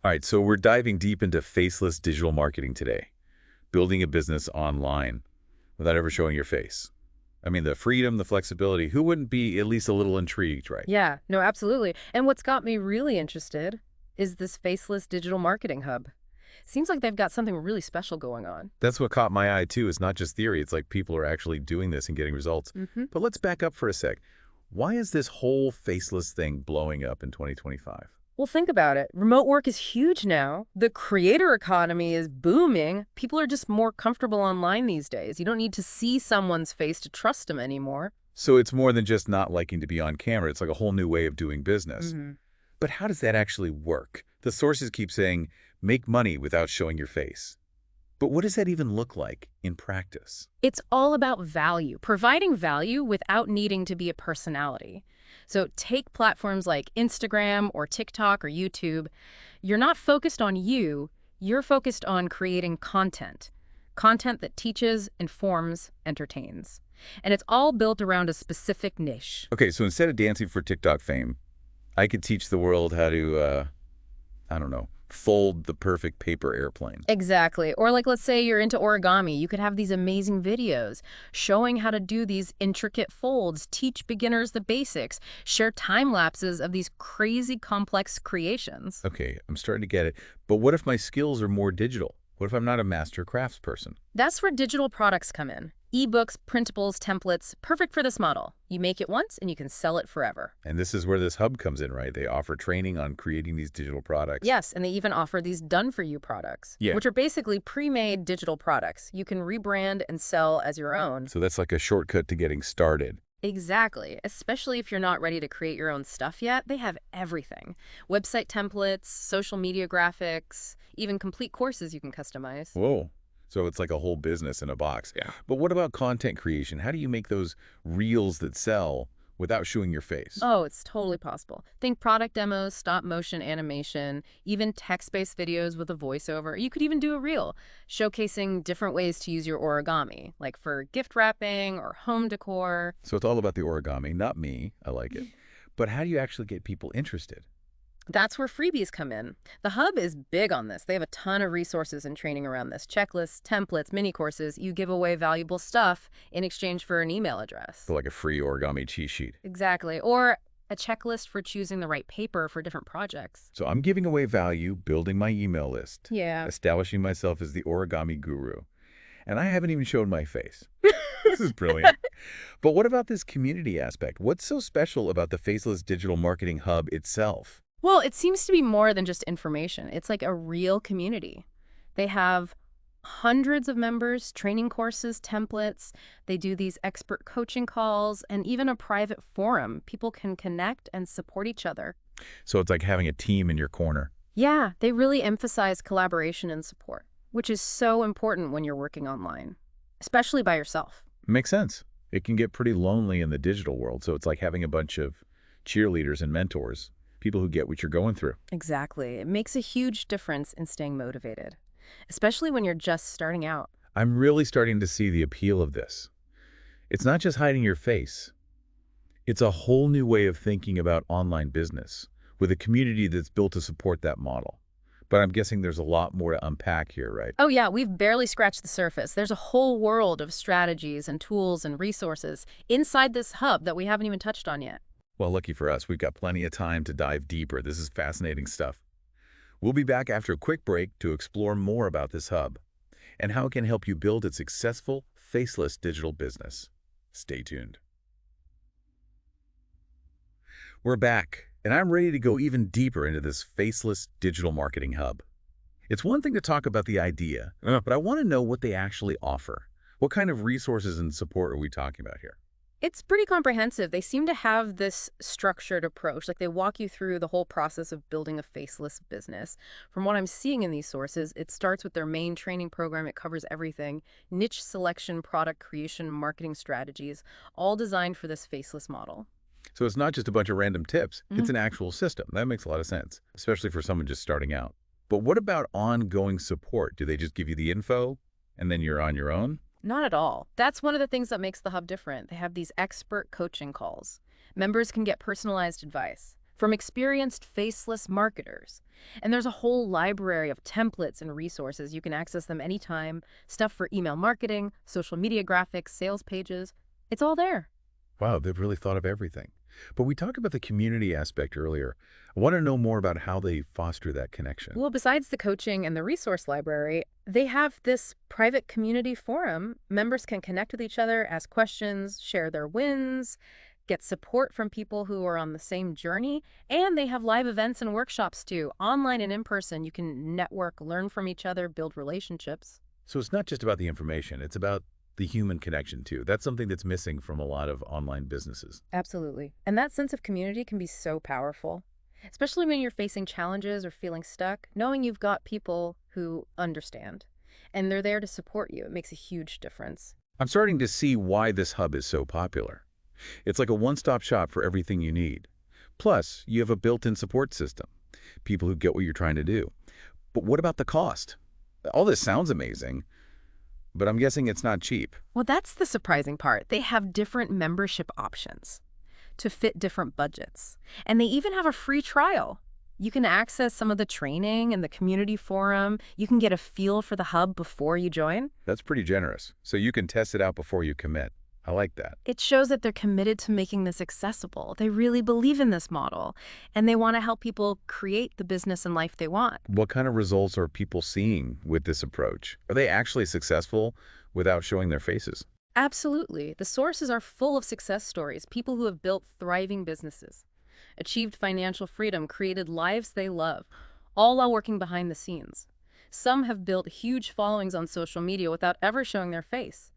All right, so we're diving deep into faceless digital marketing today, building a business online without ever showing your face. I mean, the freedom, the flexibility, who wouldn't be at least a little intrigued, right? Yeah, no, absolutely. And what's got me really interested is this Faceless Digital Marketing Hub. Seems like they've got something really special going on. That's what caught my eye too. It's not just theory. It's like people are actually doing this and getting results. hmm But let's back up for a sec. Why is this whole faceless thing blowing up in 2025? Well, think about it. Remote work is huge now. The creator economy is booming. People are just more comfortable online these days. You don't need to see someone's face to trust them anymore. So it's more than just not liking to be on camera. It's like a whole new way of doing business. hmm But how does that actually work? The sources keep saying, make money without showing your face. But what does that even look like in practice? It's all about value, providing value without needing to be a personality. So take platforms like Instagram or TikTok or YouTube. You're not focused on you, you're focused on creating content. Content that teaches, informs, entertains. And it's all built around a specific niche. Okay, so instead of dancing for TikTok fame, I could teach the world how to, I don't know, fold the perfect paper airplane. Exactly. Or like, let's say you're into origami. You could have these amazing videos showing how to do these intricate folds, teach beginners the basics, share time lapses of these crazy complex creations. Okay, I'm starting to get it. But what if my skills are more digital? What if I'm not a master crafts person? That's where digital products come in. Ebooks, printables, templates, perfect for this model. You make it once and you can sell it forever. And this is where this hub comes in, right? They offer training on creating these digital products. Yes, and they even offer these done-for-you products, Yeah. which are basically pre-made digital products. You can rebrand and sell as your own. So that's like a shortcut to getting started. Exactly. Especially if you're not ready to create your own stuff yet, they have everything. Website templates, social media graphics, even complete courses you can customize. Whoa. So it's like a whole business in a box. Yeah. But what about content creation? How do you make those reels that sell without showing your face? Oh, it's totally possible. Think product demos, stop motion animation, even text-based videos with a voiceover. You could even do a reel showcasing different ways to use your origami, like for gift wrapping or home decor. So it's all about the origami, not me. I like it. But how do you actually get people interested? That's where freebies come in. The Hub is big on this. They have a ton of resources and training around this. Checklists, templates, mini courses. You give away valuable stuff in exchange for an email address. So like a free origami cheat sheet. Exactly. Or a checklist for choosing the right paper for different projects. So I'm giving away value, building my email list, Yeah. establishing myself as the origami guru. And I haven't even shown my face. This is brilliant. But what about this community aspect? What's so special about the Faceless Digital Marketing Hub itself? Well, it seems to be more than just information. It's like a real community. They have hundreds of members, training courses, templates. They do these expert coaching calls and even a private forum. People can connect and support each other. So it's like having a team in your corner. Yeah, they really emphasize collaboration and support, which is so important when you're working online, especially by yourself. Makes sense. It can get pretty lonely in the digital world, so it's like having a bunch of cheerleaders and mentors, people who get what you're going through. Exactly. It makes a huge difference in staying motivated, especially when you're just starting out. I'm really starting to see the appeal of this. It's not just hiding your face. It's a whole new way of thinking about online business with a community that's built to support that model. But I'm guessing there's a lot more to unpack here, right? Oh yeah, we've barely scratched the surface. There's a whole world of strategies and tools and resources inside this hub that we haven't even touched on yet. Well, lucky for us, we've got plenty of time to dive deeper. This is fascinating stuff. We'll be back after a quick break to explore more about this hub and how it can help you build a successful, faceless digital business. Stay tuned. We're back, and I'm ready to go even deeper into this Faceless Digital Marketing Hub. It's one thing to talk about the idea, but I want to know what they actually offer. What kind of resources and support are we talking about here? It's pretty comprehensive. They seem to have this structured approach. Like they walk you through the whole process of building a faceless business. From what I'm seeing in these sources, it starts with their main training program. It covers everything: niche selection, product creation, marketing strategies, all designed for this faceless model. So it's not just a bunch of random tips. It's an actual system. That makes a lot of sense, especially for someone just starting out. But what about ongoing support? Do they just give you the info and then you're on your own? Not at all. That's one of the things that makes the Hub different. They have these expert coaching calls. Members can get personalized advice, from experienced faceless marketers. And there's a whole library of templates and resources. You can access them anytime. Stuff for email marketing, social media graphics, sales pages. It's all there. Wow, they've really thought of everything. But we talked about the community aspect earlier. I want to know more about how they foster that connection. Well, besides the coaching and the resource library, they have this private community forum. Members can connect with each other, ask questions, share their wins, get support from people who are on the same journey, and they have live events and workshops too, online and in person. You can network, learn from each other, build relationships. So it's not just about the information, it's about the human connection too. That's something that's missing from a lot of online businesses. Absolutely. And that sense of community can be so powerful, especially when you're facing challenges or feeling stuck. Knowing you've got people who understand and they're there to support you, it makes a huge difference. I'm starting to see why this hub is so popular. It's like a one-stop shop for everything you need. Plus, you have a built-in support system, people who get what you're trying to do. But what about the cost? All this sounds amazing, but I'm guessing it's not cheap. Well, that's the surprising part. They have different membership options to fit different budgets. And they even have a free trial. You can access some of the training and the community forum. You can get a feel for the hub before you join. That's pretty generous. So you can test it out before you commit. I like that. It shows that they're committed to making this accessible. They really believe in this model, and they want to help people create the business and life they want. What kind of results are people seeing with this approach? Are they actually successful without showing their faces? Absolutely. The sources are full of success stories, people who have built thriving businesses, achieved financial freedom, created lives they love, all while working behind the scenes. Some have built huge followings on social media without ever showing their face.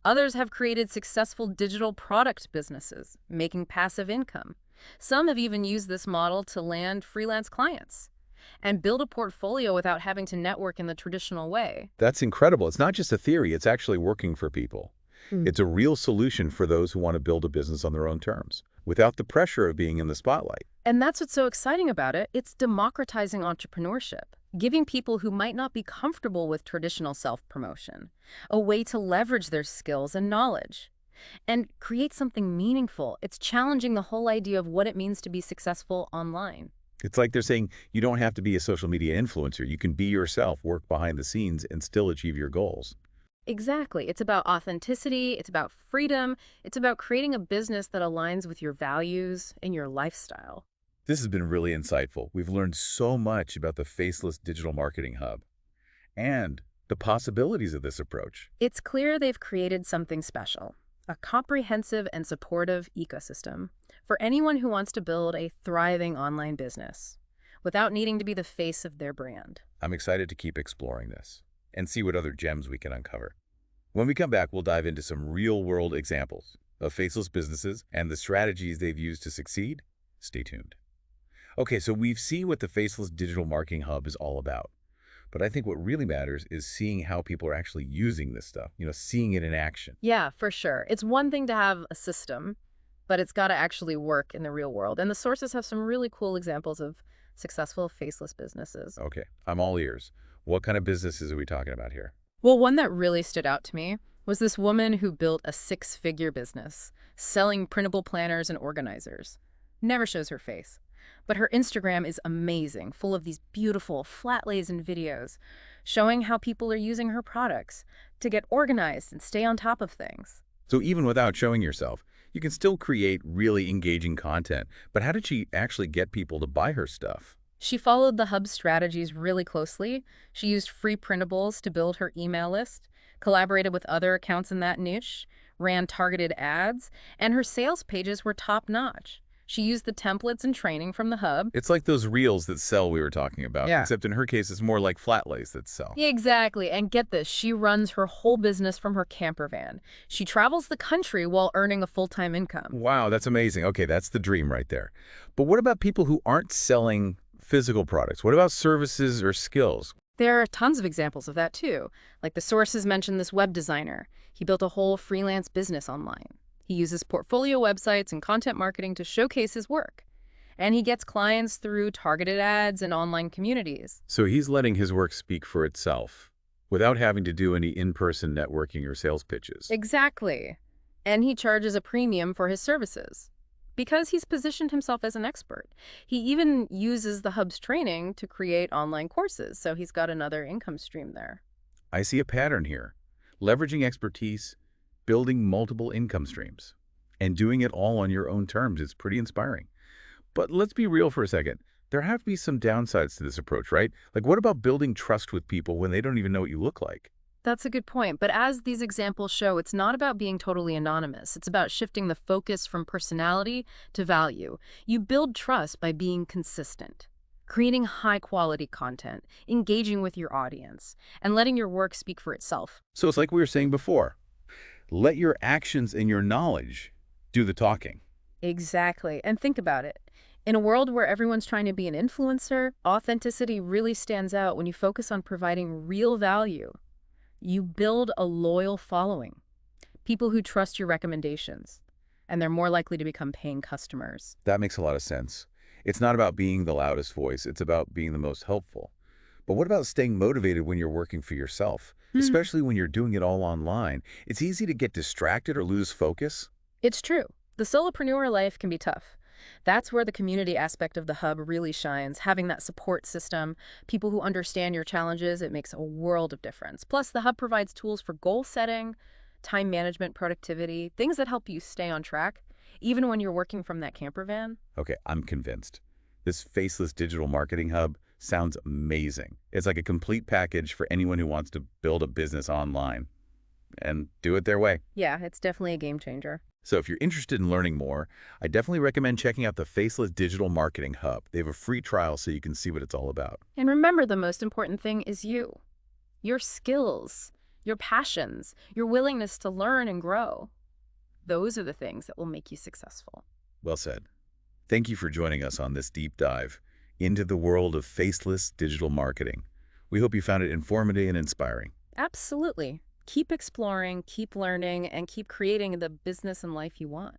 Others have created successful digital product businesses, making passive income. Some have even used this model to land freelance clients and build a portfolio without having to network in the traditional way. That's incredible. It's not just a theory, it's actually working for people. It's a real solution for those who want to build a business on their own terms, without the pressure of being in the spotlight. And that's what's so exciting about it. It's democratizing entrepreneurship, giving people who might not be comfortable with traditional self-promotion a way to leverage their skills and knowledge and create something meaningful. It's challenging the whole idea of what it means to be successful online. It's like they're saying you don't have to be a social media influencer. You can be yourself, work behind the scenes, and still achieve your goals. Exactly. It's about authenticity. It's about freedom. It's about creating a business that aligns with your values and your lifestyle. This has been really insightful. We've learned so much about the Faceless Digital Marketing Hub and the possibilities of this approach. It's clear they've created something special, a comprehensive and supportive ecosystem for anyone who wants to build a thriving online business without needing to be the face of their brand. I'm excited to keep exploring this and see what other gems we can uncover. When we come back, we'll dive into some real-world examples of faceless businesses and the strategies they've used to succeed. Stay tuned. Okay, so we've seen what the Faceless Digital Marketing Hub is all about. But I think what really matters is seeing how people are actually using this stuff, seeing it in action. Yeah, for sure. It's one thing to have a system, but it's got to actually work in the real world. And the sources have some really cool examples of successful faceless businesses. Okay, I'm all ears. What kind of businesses are we talking about here? Well, one that really stood out to me was this woman who built a six-figure business selling printable planners and organizers. Never shows her face. But her Instagram is amazing, full of these beautiful flat lays and videos showing how people are using her products to get organized and stay on top of things. So even without showing yourself, you can still create really engaging content. But how did she actually get people to buy her stuff? She followed the hub's strategies really closely. She used free printables to build her email list, collaborated with other accounts in that niche, ran targeted ads, and her sales pages were top-notch. She used the templates and training from the hub. It's like those reels that sell we were talking about, Yeah. except in her case, it's more like flat lays that sell. Yeah, exactly. And get this, she runs her whole business from her camper van. She travels the country while earning a full-time income. Wow, that's amazing. Okay, that's the dream right there. But what about people who aren't selling physical products? What about services or skills? There are tons of examples of that too. Like the sources mentioned this web designer. He built a whole freelance business online. He uses portfolio websites and content marketing to showcase his work. And he gets clients through targeted ads and online communities. So he's letting his work speak for itself without having to do any in-person networking or sales pitches. Exactly. And he charges a premium for his services. because he's positioned himself as an expert. He even uses the Hub's training to create online courses, so he's got another income stream there. I see a pattern here. Leveraging expertise, building multiple income streams, and doing it all on your own terms is pretty inspiring. But let's be real for a second. There have to be some downsides to this approach, right? Like, what about building trust with people when they don't even know what you look like? That's a good point. But as these examples show, it's not about being totally anonymous. It's about shifting the focus from personality to value. You build trust by being consistent, creating high-quality content, engaging with your audience, and letting your work speak for itself. So it's like we were saying before. Let your actions and your knowledge do the talking. Exactly. And think about it. In a world where everyone's trying to be an influencer, authenticity really stands out when you focus on providing real value. You build a loyal following, people who trust your recommendations, and they're more likely to become paying customers. That makes a lot of sense. It's not about being the loudest voice. It's about being the most helpful. But what about staying motivated when you're working for yourself? Especially when you're doing it all online. It's easy to get distracted or lose focus. It's true. The solopreneur life can be tough. That's where the community aspect of the Hub really shines. Having that support system, people who understand your challenges, it makes a world of difference. Plus, the Hub provides tools for goal setting, time management, productivity, things that help you stay on track, even when you're working from that camper van. Okay, I'm convinced. This Faceless Digital Marketing Hub sounds amazing. It's like a complete package for anyone who wants to build a business online and do it their way. Yeah, it's definitely a game changer. So if you're interested in learning more, I definitely recommend checking out the Faceless Digital Marketing Hub. They have a free trial so you can see what it's all about. And remember, the most important thing is you, your skills, your passions, your willingness to learn and grow. Those are the things that will make you successful. Well said. Thank you for joining us on this deep dive into the world of faceless digital marketing. We hope you found it informative and inspiring. Absolutely. Keep exploring, keep learning, and keep creating the business and life you want.